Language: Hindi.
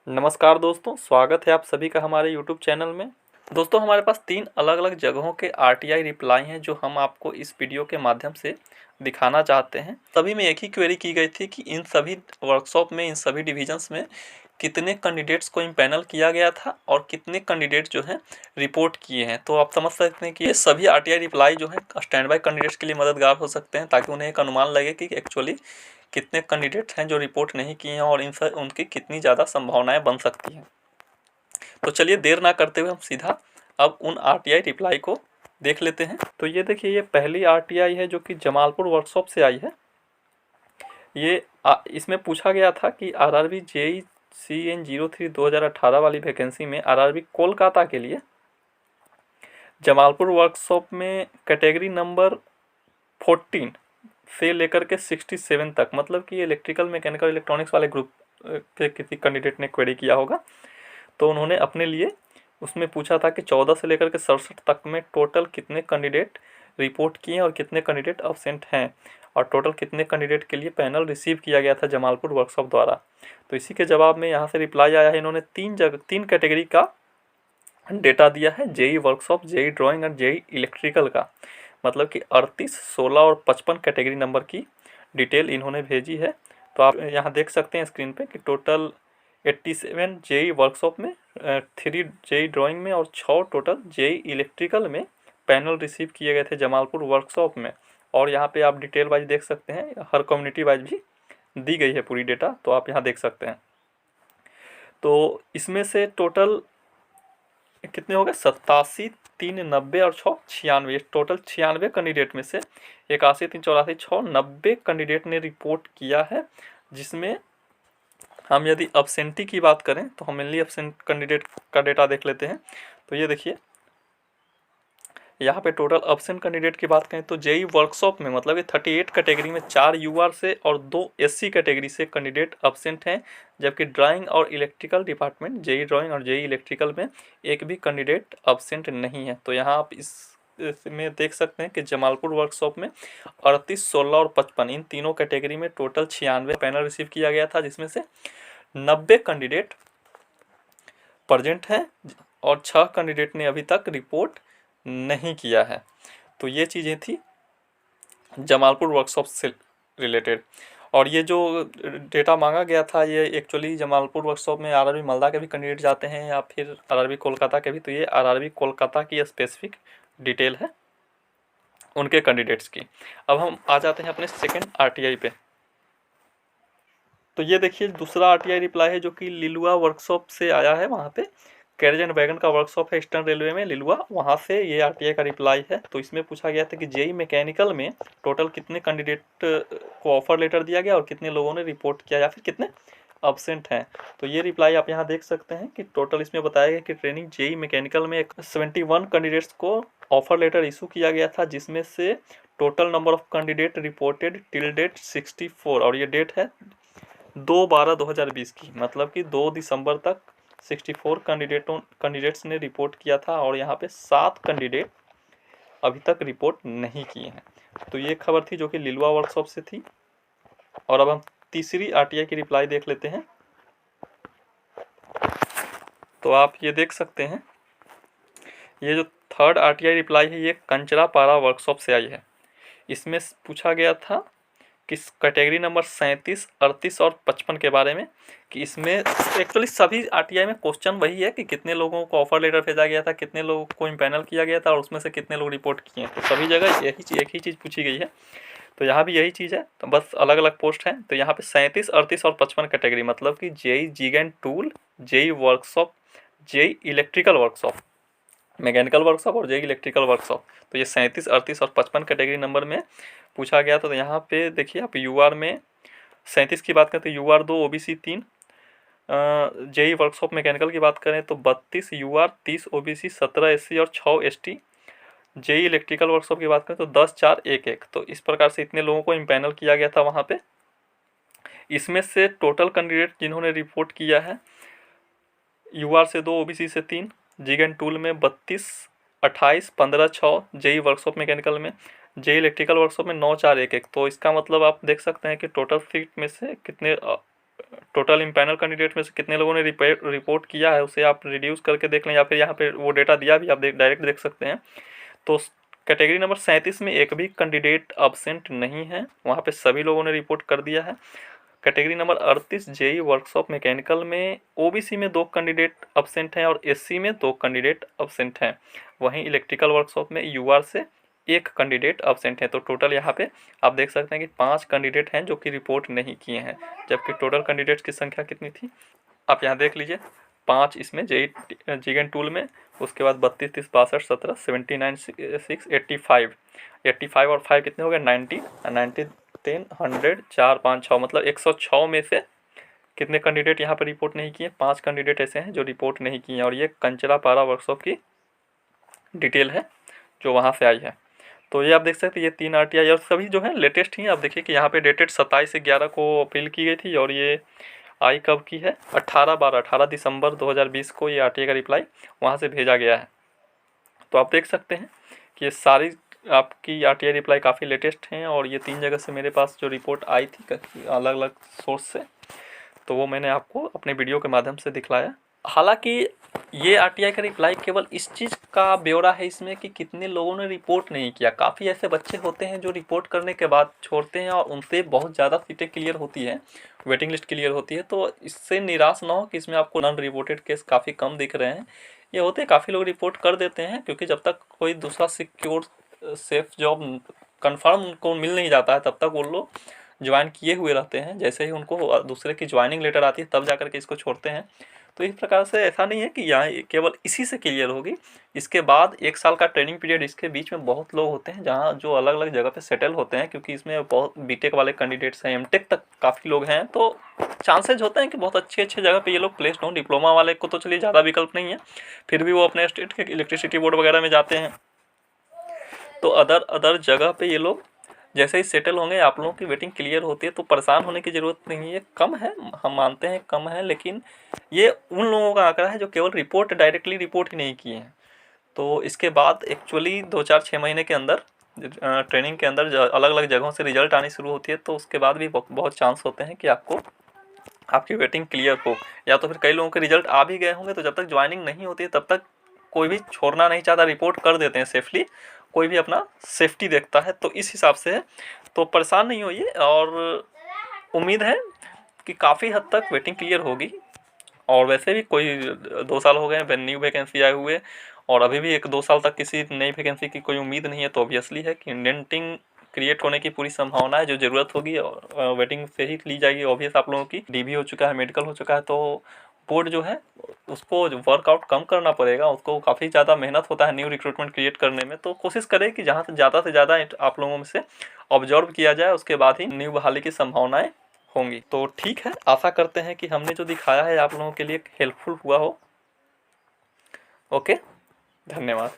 नमस्कार दोस्तों, स्वागत है आप सभी का हमारे यूट्यूब चैनल में। दोस्तों, हमारे पास 3 अलग-अलग जगहों के आरटीआई रिप्लाई हैं जो हम आपको इस वीडियो के माध्यम से दिखाना चाहते हैं। सभी में एक ही क्वेरी की गई थी कि इन सभी वर्कशॉप में, इन सभी डिविजन्स में कितने कैंडिडेट्स को इम्पैनल किया गया था और कितने कैंडिडेट जो हैं रिपोर्ट किए हैं। तो आप समझ सकते हैं कि ये सभी आरटीआई रिप्लाई जो है स्टैंड बाय कैंडिडेट्स के लिए मददगार हो सकते हैं, ताकि उन्हें एक अनुमान लगे कि एक्चुअली कितने कैंडिडेट हैं जो रिपोर्ट नहीं किए हैं और उनकी कितनी ज़्यादा संभावनाएं बन सकती हैं। तो चलिए देर ना करते हुए हम सीधा अब उन आरटीआई रिप्लाई को देख लेते हैं। तो ये देखिए, ये पहली आरटीआई है जो कि जमालपुर वर्कशॉप से आई है। इसमें पूछा गया था कि आरआरबी जेई CN 03 2018 वाली वैकेंसी में आरआरबी कोलकाता के लिए जमालपुर वर्कशॉप में कैटेगरी नंबर 14 से लेकर के 67 तक, मतलब कि इलेक्ट्रिकल, मैकेनिकल, इलेक्ट्रॉनिक्स वाले ग्रुप के किसी कैंडिडेट ने क्वेरी किया होगा। तो उन्होंने अपने लिए उसमें पूछा था कि 14 से लेकर के 67 तक में टोटल कितने कैंडिडेट रिपोर्ट किए और कितने कैंडिडेट अब्सेंट हैं, और टोटल कितने कैंडिडेट के लिए पैनल रिसीव किया गया था जमालपुर वर्कशॉप द्वारा। तो इसी के जवाब में यहाँ से रिप्लाई आया है। इन्होंने तीन कैटेगरी का डेटा दिया है, जेई वर्कशॉप, जेई ड्राइंग और जेई इलेक्ट्रिकल का। मतलब कि 38, 16 और 55 कैटेगरी नंबर की डिटेल इन्होंने भेजी है। तो आप यहाँ देख सकते हैं स्क्रीन पे कि टोटल 87 जेई वर्कशॉप में, 3 जेई ड्राइंग में और 6 टोटल जेई इलेक्ट्रिकल में पैनल रिसीव किए गए थे जमालपुर वर्कशॉप में। और यहाँ पे आप डिटेल वाइज देख सकते हैं, हर कम्युनिटी वाइज भी दी गई है पूरी डेटा, तो आप यहाँ देख सकते हैं। तो इसमें से टोटल कितने हो गए? 87, 3, 90 और 6, 96। टोटल 96 कैंडिडेट में से 81, 3, 84, 6, 90 कैंडिडेट ने रिपोर्ट किया है। जिसमें हम यदि अब्सेंटी की बात करें तो हम मेनली अब्सेंट कैंडिडेट का डेटा देख लेते हैं। तो ये देखिए, यहाँ पे टोटल अब्सेंट कैंडिडेट की बात करें तो जेई वर्कशॉप में, मतलब कि 38 कैटेगरी में 4 यूआर से और 2 एससी कैटेगरी से कैंडिडेट अब्सेंट हैं। जबकि ड्राइंग और इलेक्ट्रिकल डिपार्टमेंट, जेई ड्राइंग और जेई इलेक्ट्रिकल में एक भी कैंडिडेट अब्सेंट नहीं है। तो यहाँ आप इसमें देख सकते हैं कि जमालपुर वर्कशॉप में 38, 16 और 55, इन तीनों कैटेगरी में टोटल 96 पैनल रिसीव किया गया था, जिसमें से 90 कैंडिडेट प्रेजेंट हैं और 6 कैंडिडेट ने अभी तक रिपोर्ट नहीं किया है। तो ये चीज़ें थी जमालपुर वर्कशॉप से रिलेटेड। और ये जो डेटा मांगा गया था, ये एक्चुअली जमालपुर वर्कशॉप में आरआरबी मालदा के भी कैंडिडेट जाते हैं या फिर आरआरबी कोलकाता के भी। तो ये आरआरबी कोलकाता की स्पेसिफिक डिटेल है उनके कैंडिडेट्स की। अब हम आ जाते हैं अपने सेकेंड आरटीआई पे। तो ये देखिए, दूसरा आरटीआई रिप्लाई है जो कि लिलुआ वर्कशॉप से आया है। वहाँ पे कैरेज एंड वैगन का वर्कशॉप है ईस्टर्न रेलवे में, लिलुआ, वहाँ से ये आरटीआई का रिप्लाई है। तो इसमें पूछा गया था कि जेई मैकेनिकल में टोटल कितने कैंडिडेट को ऑफर लेटर दिया गया और कितने लोगों ने रिपोर्ट किया या फिर कितने अब्सेंट हैं। तो ये रिप्लाई आप यहाँ देख सकते हैं कि टोटल इसमें बताया गया कि ट्रेनिंग जेई मैकेनिकल में 71 कैंडिडेट्स को ऑफर लेटर इशू किया गया था, जिसमें से total number of candidate reported till date 64। और ये डेट है 2/12/2020 की, मतलब कि 2 दिसंबर तक 64 कैंडिडेट्स ने रिपोर्ट किया था और यहाँ पे 7 कैंडिडेट अभी तक रिपोर्ट नहीं किए हैं। तो ये खबर थी जो कि लिलुआ वर्कशॉप से थी। और अब हम तीसरी आरटीआई की रिप्लाई देख लेते हैं। तो आप ये देख सकते हैं, ये जो थर्ड आरटीआई रिप्लाई है ये कंचरापारा वर्कशॉप से आई है। इसमें पूछा गया था किस कैटेगरी नंबर 37, 38 और 55 के बारे में, कि इसमें एक्चुअली सभी आरटीआई में क्वेश्चन वही है कि कितने लोगों को ऑफर लेटर भेजा गया था, कितने लोगों को इम्पैनल किया गया था और उसमें से कितने लोग रिपोर्ट किए हैं। तो सभी जगह एक ही चीज़ पूछी गई है। तो यहाँ भी यही चीज़ है, तो बस अलग अलग पोस्ट हैं। तो यहाँ पे 37, 38 और 55 कैटेगरी, मतलब कि JE jig and tool, JE workshop, JE electrical workshop, mechanical workshop और जेई इलेक्ट्रिकल वर्कशॉप। तो ये 37, 38 और 55 कैटेगरी नंबर में पूछा गया था। तो यहाँ पे देखिए, आप यूआर में 37 की बात करें तो UR 2, OBC 3, JE workshop mechanical की बात करें तो 32 यूआर, 30 ओबीसी, 17 एससी और 6 एसटी। जेई इलेक्ट्रिकल वर्कशॉप की बात करें तो 10, 4, 1, 1। तो इस प्रकार से इतने लोगों को इम्पैनल किया गया था वहाँ पे। इसमें से टोटल कैंडिडेट जिन्होंने रिपोर्ट किया है, यूआर से 2, ओबीसी से 3, जीगैन टूल में 32, 28, 15, 6, जेई वर्कशॉप मैकेनिकल में, जेई इलेक्ट्रिकल वर्कशॉप में 9, 4, 1, 1। तो इसका मतलब आप देख सकते हैं कि टोटल सीट में से कितने टोटल इम्पैनल कैंडिडेट में से कितने लोगों ने रिपोर्ट किया है उसे आप रिड्यूस करके देख लें, या फिर यहाँ पे वो डेटा दिया भी आप डायरेक्ट देख सकते हैं। तो कैटेगरी नंबर 37 में एक भी कैंडिडेट अब्सेंट नहीं है, वहाँ पे सभी लोगों ने रिपोर्ट कर दिया है। Category number 38 JE workshop mechanical में ओबीसी में 2 कैंडिडेट अब्सेंट हैं और एससी में 2 कैंडिडेट अब्सेंट हैं। वहीं इलेक्ट्रिकल वर्कशॉप में यूआर से 1 कैंडिडेट अब्सेंट है। तो टोटल यहाँ पे आप देख सकते हैं कि 5 कैंडिडेट हैं जो कि रिपोर्ट नहीं किए हैं, जबकि टोटल कैंडिडेट्स की संख्या कितनी थी आप यहाँ देख लीजिए। 5 इसमें जीगन टूल में, उसके बाद 32, 30, 62, 17, 79, 6, 85, 85 और 5 कितने हो गए 90, 90, 10, 100, 4, 5, 6 मतलब 106 में से कितने कैंडिडेट यहाँ पर रिपोर्ट नहीं किए, 5 कैंडिडेट ऐसे हैं जो रिपोर्ट नहीं किए हैं। और ये कंचरापारा वर्कशॉप की डिटेल है जो वहाँ से आई है। तो ये आप देख सकते हैं, ये 3 आरटीआई और सभी जो है लेटेस्ट ही। आप देखिए कि यहाँ पे डेटेड 27/11 को अपील की गई थी और ये आई कब की है 18 दिसंबर 2020 को ये आरटीआई का रिप्लाई वहाँ से भेजा गया है। तो आप देख सकते हैं कि ये सारी आपकी आरटीआई रिप्लाई काफ़ी लेटेस्ट हैं और ये 3 जगह से मेरे पास जो रिपोर्ट आई थी अलग अलग सोर्स से, तो वो मैंने आपको अपने वीडियो के माध्यम से दिखलाया। हालांकि ये आरटीआई का रिप्लाई केवल इस चीज़ का ब्यौरा है इसमें कि कितने लोगों ने रिपोर्ट नहीं किया। काफ़ी ऐसे बच्चे होते हैं जो रिपोर्ट करने के बाद छोड़ते हैं और उनसे बहुत ज़्यादा सीटें क्लियर होती हैं, वेटिंग लिस्ट क्लियर होती है। तो इससे निराश ना हो कि इसमें आपको नॉन रिपोर्टेड केस काफ़ी कम दिख रहे हैं। ये होते हैं, काफ़ी लोग रिपोर्ट कर देते हैं क्योंकि जब तक कोई दूसरा सिक्योर सेफ जॉब कंफर्म उनको मिल नहीं जाता है तब तक वो लोग ज्वाइन किए हुए रहते हैं। जैसे ही उनको दूसरे की ज्वाइनिंग लेटर आती है तब जाकर के इसको छोड़ते हैं। तो इस प्रकार से ऐसा नहीं है कि यहाँ केवल इसी से क्लियर होगी, इसके बाद 1 साल का ट्रेनिंग पीरियड इसके बीच में बहुत लोग होते हैं जहाँ जो अलग अलग जगह पे सेटल होते हैं, क्योंकि इसमें बहुत बीटेक वाले कैंडिडेट्स हैं, एमटेक तक काफ़ी लोग हैं। तो चांसेज होते हैं कि बहुत अच्छे जगह पे ये लोग प्लेस्ड हों। डिप्लोमा वाले को तो चलिए ज़्यादा विकल्प नहीं है, फिर भी वो अपने स्टेट के इलेक्ट्रिसिटी बोर्ड वगैरह में जाते हैं। तो अदर जगह पे ये लोग जैसे ही सेटल होंगे आप लोगों की वेटिंग क्लियर होती है, तो परेशान होने की ज़रूरत नहीं है। कम है, हम मानते हैं कम है, लेकिन ये उन लोगों का आंकड़ा है जो केवल डायरेक्टली रिपोर्ट ही नहीं किए हैं। तो इसके बाद एक्चुअली 2-4-6 महीने के अंदर ट्रेनिंग के अंदर अलग अलग जगहों से रिजल्ट आनी शुरू होती है, तो उसके बाद भी बहुत चांस होते हैं कि आपकी वेटिंग क्लियर हो। या तो फिर कई लोगों के रिजल्ट आ भी गए होंगे, तो जब तक ज्वाइनिंग नहीं होती है तब तक कोई भी छोड़ना नहीं चाहता, रिपोर्ट कर देते हैं सेफली। कोई भी अपना सेफ्टी देखता है, तो इस हिसाब से तो परेशान नहीं होइए और उम्मीद है कि काफ़ी हद तक वेटिंग क्लियर होगी। और वैसे भी कोई 2 साल हो गए न्यू वैकेंसी आए हुए और अभी भी 1-2 साल तक किसी नई वैकेंसी की कोई उम्मीद नहीं है, तो ऑब्वियसली है कि इंडेंटिंग क्रिएट होने की पूरी संभावना है। जो ज़रूरत होगी और वेटिंग से ही ली जाएगी। ऑब्वियस आप लोगों की डीबी हो चुका है, मेडिकल हो चुका है, तो बोर्ड जो है उसको वर्कआउट कम करना पड़ेगा। उसको काफ़ी ज़्यादा मेहनत होता है न्यू रिक्रूटमेंट क्रिएट करने में। तो कोशिश करें कि जहाँ से ज़्यादा आप लोगों में से ऑब्जर्व किया जाए, उसके बाद ही न्यू बहाली की संभावनाएं होंगी। तो ठीक है, आशा करते हैं कि हमने जो दिखाया है आप लोगों के लिए हेल्पफुल हुआ हो। ओके, धन्यवाद।